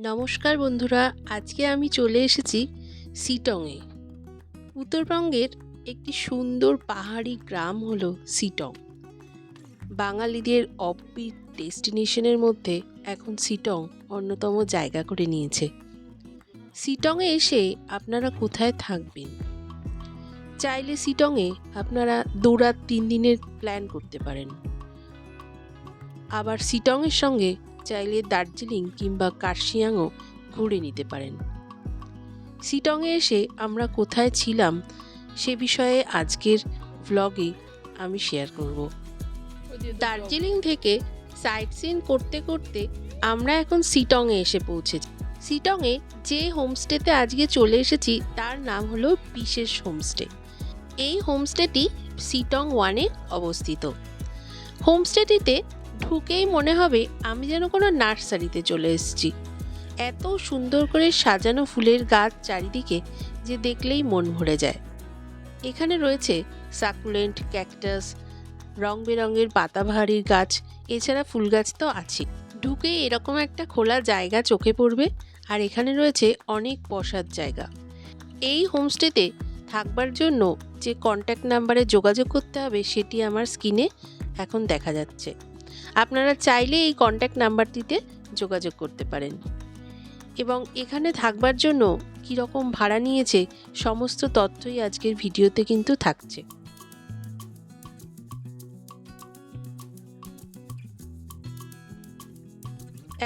নমস্কার বন্ধুরা, আজকে আমি চলে এসেছি শিটংয়ে। উত্তরবঙ্গের একটি সুন্দর পাহাড়ি গ্রাম হলো শিটং। বাঙালিদের অফবিট ডেস্টিনেশনের মধ্যে এখন শিটং অন্যতম জায়গা করে নিয়েছে। শিটংয়ে এসে আপনারা কোথায় থাকবেন? চাইলে শিটংয়ে আপনারা 2-3 দিনের প্ল্যান করতে পারেন। আবার শিটংয়ের সঙ্গে চাইলে দার্জিলিং কিংবা কার্শিয়াংও ঘুরে নিতে পারেন। শিটংয়ে এসে আমরা কোথায় ছিলাম সে বিষয়ে আজকের ভ্লগে আমি শেয়ার করব। দার্জিলিং থেকে সাইট সিন করতে করতে আমরা এখন শিটংয়ে এসে পৌঁছেছি। শিটংয়ে যে হোমস্টেতে আজকে চলে এসেছি তার নাম হলো বিশেষ হোমস্টে। এই হোমস্টেটি শিটং 1-এ অবস্থিত। হোমস্টেটিতে ঢুকেই মনে হবে আমি যেন কোনো নার্সারিতে চলে এসেছি। এত সুন্দর করে সাজানো ফুলের গাছ চারিদিকে যে দেখলেই মন ভরে যায়। এখানে রয়েছে সাকুলেন্ট, ক্যাকটাস, রং বেরঙের পাতাবাহারির গাছ, এছাড়া ফুল গাছ তো আছে। ঢুকে এরকম একটা খোলা জায়গা চোখে পড়বে, আর এখানে রয়েছে অনেক বসার জায়গা। এই হোমস্টেতে থাকবার জন্য যে কন্ট্যাক্ট নাম্বারে যোগাযোগ করতে হবে সেটি আমার স্ক্রিনে এখন দেখা যাচ্ছে। আপনারা চাইলে এই কন্ট্যাক্ট নাম্বারটিতে যোগাযোগ করতে পারেন। এবং এখানে থাকবার জন্য কীরকম ভাড়া নিয়েছে সমস্ত তথ্যই আজকের ভিডিওতে কিন্তু থাকছে।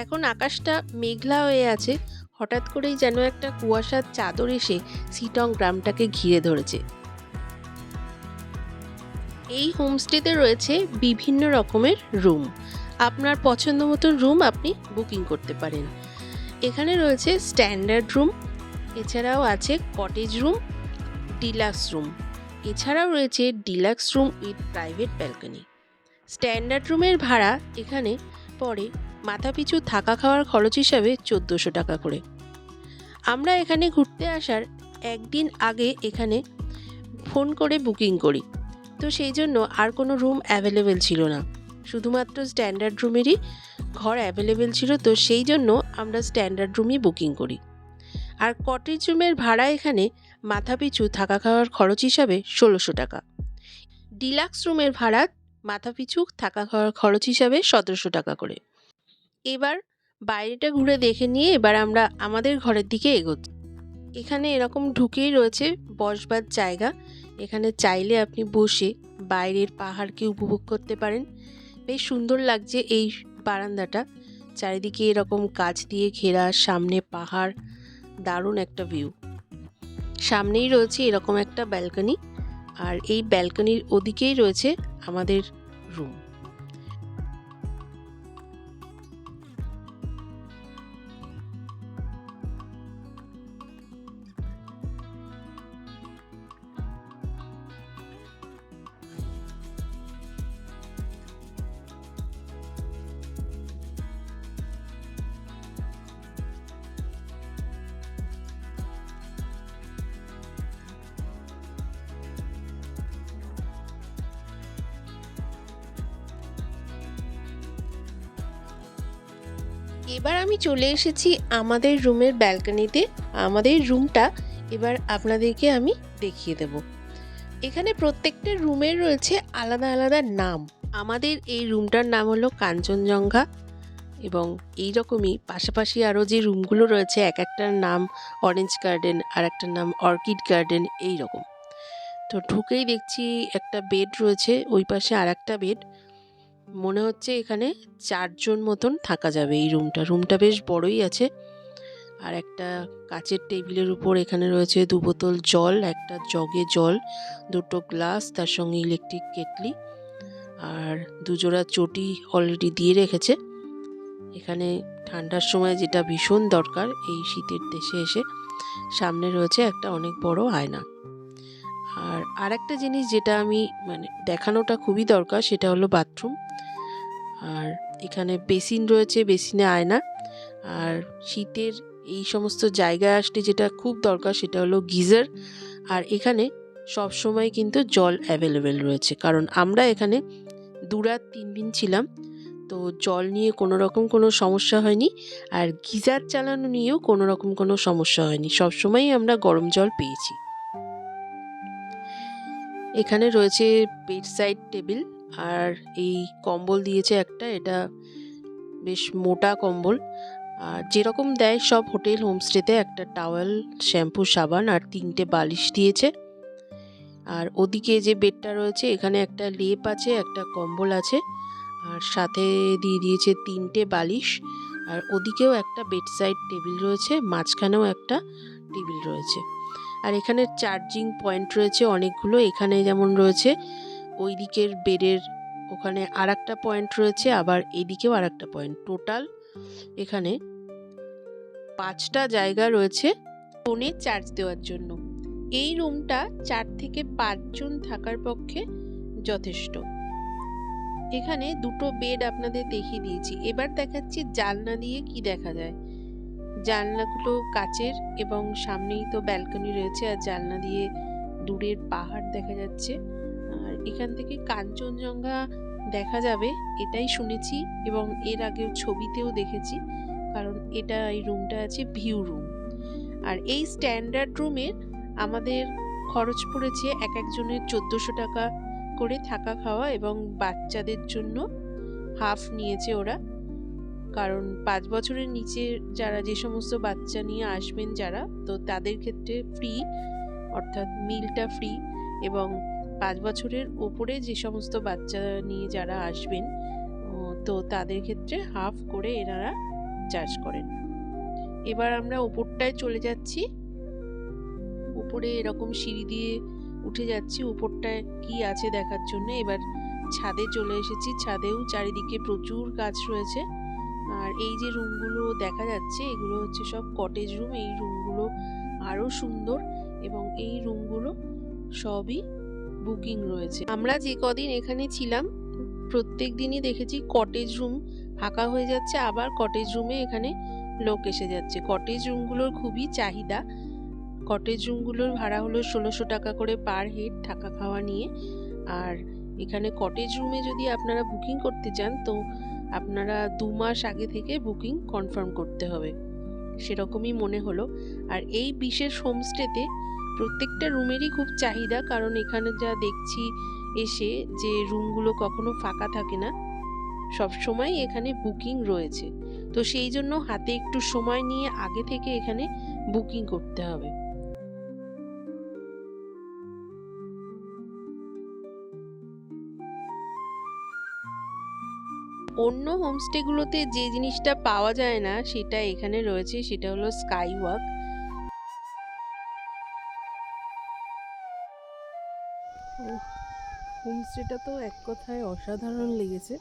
এখন আকাশটা মেঘলা হয়ে আছে, হঠাৎ করেই যেন একটা কুয়াশার চাদর এসে শিটং গ্রামটাকে ঘিরে ধরেছে। এই হোমস্টেতে রয়েছে বিভিন্ন রকমের রুম। আপনার পছন্দ মতন রুম আপনি বুকিং করতে পারেন। এখানে রয়েছে স্ট্যান্ডার্ড রুম, এছাড়াও আছে কটেজ রুম, ডিলাক্স রুম, এছাড়াও রয়েছে deluxe room with private balcony. Standard রুমের ভাড়া এখানে পড়ে মাথাপিছু থাকা খাওয়ার খরচ হিসাবে 1400 টাকা করে। আমরা এখানে ঘুরতে আসার একদিন আগে এখানে ফোন করে বুকিং করি, তো সেই জন্য আর কোনো রুম অ্যাভেলেবেল ছিল না, শুধুমাত্র স্ট্যান্ডার্ড রুমেরই ঘর অ্যাভেলেবেল ছিল, তো সেই জন্য আমরা স্ট্যান্ডার্ড রুমই বুকিং করি। আর কটেজ রুমের ভাড়া এখানে মাথাপিছু থাকা খাওয়ার খরচ হিসাবে 1600 টাকা। ডিলাক্স রুমের ভাড়া মাথাপিছু থাকা খাওয়ার খরচ হিসাবে 1700 টাকা করে। এবার বাইরেটা ঘুরে দেখে নিয়ে এবার আমরা আমাদের ঘরের দিকে এগোচ্ছি। এখানে এরকম ঢুকেই রয়েছে বসবার জায়গা। এখানে চাইলে আপনি বসে বাইরের পাহাড়কে উপভোগ করতে পারেন। বেশ সুন্দর লাগছে এই বারান্দাটা, চারিদিকে এরকম গাছ দিয়ে ঘেরা, সামনে পাহাড়, দারুণ একটা ভিউ। সামনেই রয়েছে এরকম একটা ব্যালকনি, আর এই ব্যালকনির ওদিকেই রয়েছে আমাদের রুম। এবার আমি চলে এসেছি আমাদের রুমের ব্যালকনিতে। আমাদের রুমটা এবার আপনাদেরকে আমি দেখিয়ে দেব। এখানে প্রত্যেকটা রুমের রয়েছে আলাদা আলাদা নাম। আমাদের এই রুমটার নাম হলো কাঞ্চনজঙ্ঘা, এবং এই রকমই পাশাপাশি আরও যে রুমগুলো রয়েছে এক একটার নাম অরেঞ্জ গার্ডেন, আর একটার নাম অর্কিড গার্ডেন, এই রকম। তো ঢুকেই দেখছি একটা বেড রয়েছে, ওই পাশে আর একটা বেড। মনে হচ্ছে এখানে 4 জন মতন থাকা যাবে এই রুমটা বেশ বড়ই আছে। আর একটা কাচের টেবিলের উপর এখানে রয়েছে 2 বোতল জল, একটা জগে জল, 2টো গ্লাস, তার সঙ্গে ইলেকট্রিক কেটলি, আর 2 জোড়া চটি অলরেডি দিয়ে রেখেছে। এখানে ঠান্ডার সময় যেটা ভীষণ দরকার এই শীতের দেশে এসে, সামনে রয়েছে একটা অনেক বড় আয়না। আর আরেকটা জিনিস যেটা আমি দেখানোটা খুবই দরকার, সেটা হলো বাথরুম। আর এখানে বেসিন রয়েছে, বেসিনে আয়না। আর শীতের এই সমস্ত জায়গায় আসলে যেটা খুব দরকার সেটা হলো গিজার। আর এখানে সব সময় কিন্তু জল অ্যাভেলেবেল রয়েছে, কারণ আমরা এখানে 2 রাত 3 দিন ছিলাম, তো তো জল নিয়ে কোনো রকম কোনো সমস্যা হয়নি, আর গিজার চালানো নিয়েও কোনো রকম কোনো সমস্যা হয়নি, সবসময়ই আমরা গরম জল পেয়েছি। এখানে রয়েছে বেড সাইড টেবিল, আর এই কম্বল দিয়েছে একটা, এটা বেশ মোটা কম্বল। আর যেরকম দেয় সব হোটেল হোমস্টেতে, একটা টাওয়েল, শ্যাম্পু, সাবান আর 3টে বালিশ দিয়েছে। আর ওদিকে যে বেডটা রয়েছে এখানে একটা লেপ আছে, একটা কম্বল আছে, আর সাথে দিয়ে দিয়েছে 3টে বালিশ। আর ওদিকেও একটা বেড সাইড টেবিল রয়েছে, মাঝখানেও একটা টেবিল রয়েছে। আর এখানে চার্জিং পয়েন্ট রয়েছে অনেকগুলো। এখানে যেমন রয়েছে ওই দিকের বেডের ওখানে আর একটা পয়েন্ট রয়েছে, আবার এদিকেও আর একটা পয়েন্ট। টোটাল এখানে 5টা জায়গা রয়েছে ফোনে চার্জ দেওয়ার জন্য। এই রুমটা 4 থেকে 5 জন থাকার পক্ষে যথেষ্ট। এখানে 2টো বেড আপনাদের দেখিয়ে দিয়েছি, এবার দেখাচ্ছি জানলা দিয়ে কি দেখা যায়। জানলাগুলো কাচের এবং সামনেই তো ব্যালকনি রয়েছে, আর জানলা দিয়ে দূরের পাহাড় দেখা যাচ্ছে। আর এখান থেকে কাঞ্চনজঙ্ঘা দেখা যাবে এটাই শুনেছি, এবং এর আগেও ছবিতেও দেখেছি, কারণ এটা এই রুমটা আছে ভিউ রুম। আর এই স্ট্যান্ডার্ড রুমের আমাদের খরচ পড়েছে এক একজনের 1400 টাকা করে থাকা খাওয়া, এবং বাচ্চাদের জন্য হাফ নিয়েছে ওরা, কারণ 5 বছরের নিচে যারা, যে সমস্ত বাচ্চা নিয়ে আসবেন যারা, তো তাদের ক্ষেত্রে ফ্রি, অর্থাৎ মিলটা ফ্রি, এবং 5 বছরের ওপরে যে সমস্ত বাচ্চা নিয়ে যারা আসবেন তো তাদের ক্ষেত্রে হাফ করে এনারা চার্জ করেন। এবার আমরা ওপরটায় চলে যাচ্ছি, উপরে এরকম সিঁড়ি দিয়ে উঠে যাচ্ছি উপরটায় কি আছে দেখার জন্য। এবার ছাদে চলে এসেছি, ছাদেও চারিদিকে প্রচুর গাছ রয়েছে। আর এই যে রুমগুলো দেখা যাচ্ছে এগুলো হচ্ছে সব কটেজ রুম। এই রুমগুলো আরো সুন্দর, এবং এই রুমগুলো সবই বুকিং রয়েছে। আমরা যে কদিন এখানে ছিলাম প্রত্যেক দিনই দেখেছি কটেজ রুম ফাঁকা হয়ে যাচ্ছে, আবার কটেজ রুমে এখানে লোক এসে যাচ্ছে। কটেজ রুমগুলোর খুবই চাহিদা। কটেজ রুমগুলোর ভাড়া হলো 1600 টাকা করে পার হেড থাকা খাওয়া নিয়ে। আর এখানে কটেজ রুমে যদি আপনারা বুকিং করতে চান তো আপনারা 2 মাস আগে থেকে বুকিং কনফার্ম করতে হবে, সেরকমই মনে হলো। আর এই বিশেষ হোমস্টেতে প্রত্যেকটা রুমেরই খুব চাহিদা, কারণ এখানে যা দেখছি এসে যে রুমগুলো কখনো ফাঁকা থাকে না, সব সময় এখানে বুকিং রয়েছে। তো সেই জন্য হাতে একটু সময় নিয়ে আগে থেকে এখানে বুকিং করতে হবে। অন্য হোমস্টেগুলোতে যে জিনিসটা পাওয়া যায় না সেটা এখানে রয়েছে, সেটা হলো স্কাই ওয়াক। হোমস্টেটা তো এক কথায় অসাধারণ লেগেছে।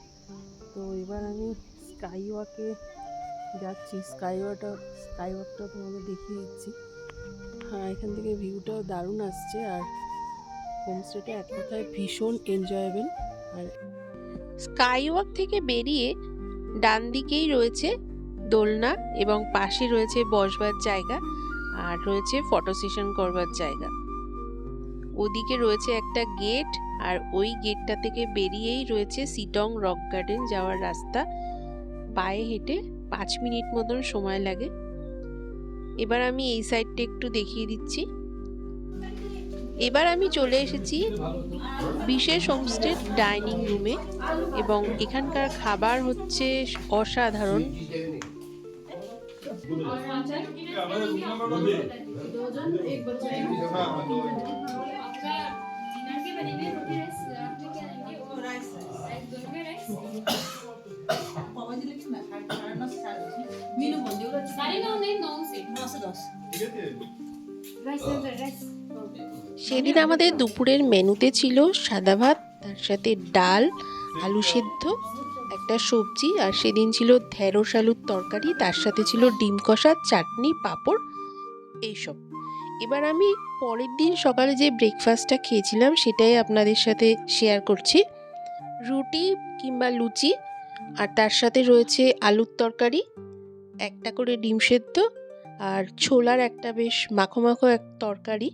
তো এবার আমি স্কাই ওয়াকে যাচ্ছি। স্কাই ওয়াকটা তোমাদের দেখিয়ে দিচ্ছি। হ্যাঁ, এখান থেকে ভিউটাও দারুণ আসছে, আর হোমস্টেটা এক কথায় ভীষণ এনজয়েবল। আর স্কাই ওয়াক থেকে বেরিয়ে ডান দিকেই রয়েছে দোলনা, এবং পাশে রয়েছে বসবার জায়গা, আর রয়েছে ফটো সেশন করবার জায়গা। ওদিকে রয়েছে একটা গেট, আর ওই গেটটা থেকে বেরিয়েই রয়েছে সিটং রক গার্ডেন যাওয়ার রাস্তা। পায়ে হেঁটে 5 মিনিট মতন সময় লাগে। এবার আমি এই সাইডটা একটু দেখিয়ে দিচ্ছি। এবার আমি চলে এসেছি বিশেষ হোমস্টের ডাইনিং রুমে, এবং এখানকার খাবার হচ্ছে অসাধারণ। সেদিন আমাদের দুপুরের মেনুতে ছিল সাদা ভাত, তার সাথে ডাল, আলু সেদ্ধ, একটা সবজি, আর সেদিন ছিল ঢেঁড়স আলুর তরকারি, তার সাথে ছিল ডিম কষা, চাটনি, পাঁপড়, এইসব। এবার আমি পরের দিন সকালে যে ব্রেকফাস্টটা খেয়েছিলাম সেটাই আপনাদের সাথে শেয়ার করছি। রুটি কিংবা লুচি, আর তার সাথে রয়েছে আলুর তরকারি, একটা করে ডিম সেদ্ধ, আর ছোলার একটা বেশ মাখো মাখো এক তরকারি।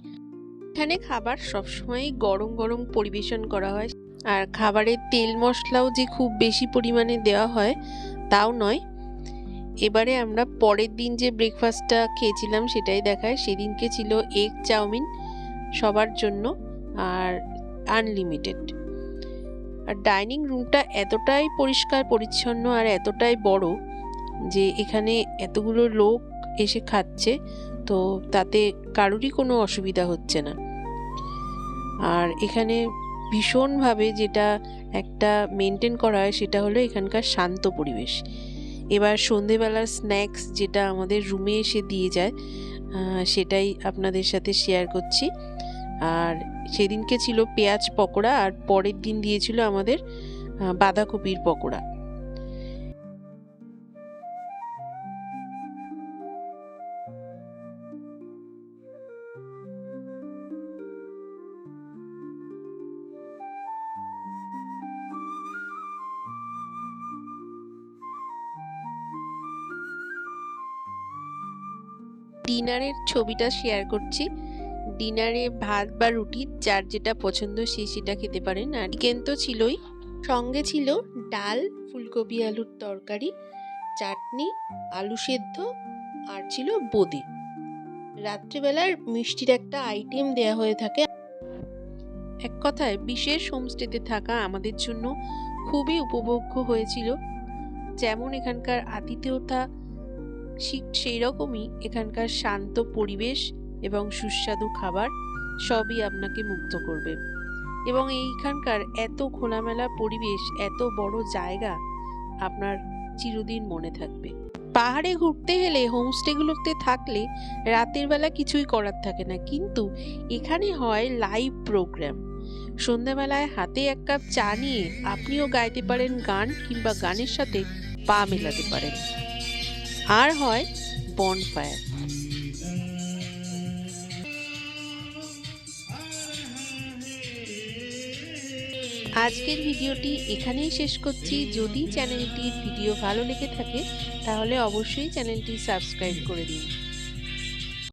এখানে খাবার সবসময় গরম গরম পরিবেশন করা হয়। আর খাবারের তেল মশলাও যে খুব বেশি পরিমাণে দেওয়া হয় তাও নয়। এবারে আমরা পরের দিন যে ব্রেকফাস্টটা খেয়েছিলাম সেটাই দেখায়। সেদিনকে ছিল এগ চাউমিন সবার জন্য আর আনলিমিটেড। আর ডাইনিং রুমটা এতটাই পরিষ্কার পরিচ্ছন্ন আর এতটাই বড় যে এখানে এতগুলো লোক এসে খাচ্ছে, তো তাতে কারোরই কোনো অসুবিধা হচ্ছে না। আর এখানে ভীষণভাবে যেটা একটা মেনটেন করা হয় সেটা হলো এখানকার শান্ত পরিবেশ। এবার সন্ধেবেলার স্ন্যাক্স যেটা আমাদের রুমে এসে দিয়ে যায় সেটাই আপনাদের সাথে শেয়ার করছি। আর সেদিনকে ছিল পেঁয়াজ পকোড়া, আর পরের দিন দিয়েছিল আমাদের বাঁধাকপির পকোড়া। ডিনারের ছবিটা শেয়ার করছি। ডিনারে ভাত বা রুটি যার যেটা পছন্দ সে সেটা খেতে পারেন। আর চিকেন তো ছিলই, সঙ্গে ছিল ডাল, ফুলকপি আলুর তরকারি, চাটনি, আলু সেদ্ধ আর ছিল বোঁদে। রাত্রিবেলার মিষ্টির একটা আইটেম দেয়া হয়ে থাকে। এক কথায় বিশেষ হোমস্টেতে থাকা আমাদের জন্য খুবই উপভোগ্য হয়েছিল। যেমন এখানকার আতিথেয়তা ঠিক সেই রকমই এখানকার শান্ত পরিবেশ এবং সুস্বাদু খাবার সবই আপনাকে মুগ্ধ করবে। এবং এইখানকার এত খোলামেলা পরিবেশ, এত বড় জায়গা আপনার চিরদিন মনে থাকবে। পাহাড়ে ঘুরতে গেলে হোমস্টেগুলোতে থাকলে রাতের বেলা কিছুই করার থাকে না, কিন্তু এখানে হয় লাইভ প্রোগ্রাম। সন্ধ্যাবেলায় হাতে এক কাপ চা নিয়ে আপনিও গাইতে পারেন গান, কিংবা গানের সাথে পা মেলাতে পারেন। আর হয় বনফায়ার। আজকের ভিডিওটি এখানেই শেষ করছি। যদি চ্যানেলটির ভিডিও ভালো লেগে থাকে তাহলে অবশ্যই চ্যানেলটি সাবস্ক্রাইব করে দিন।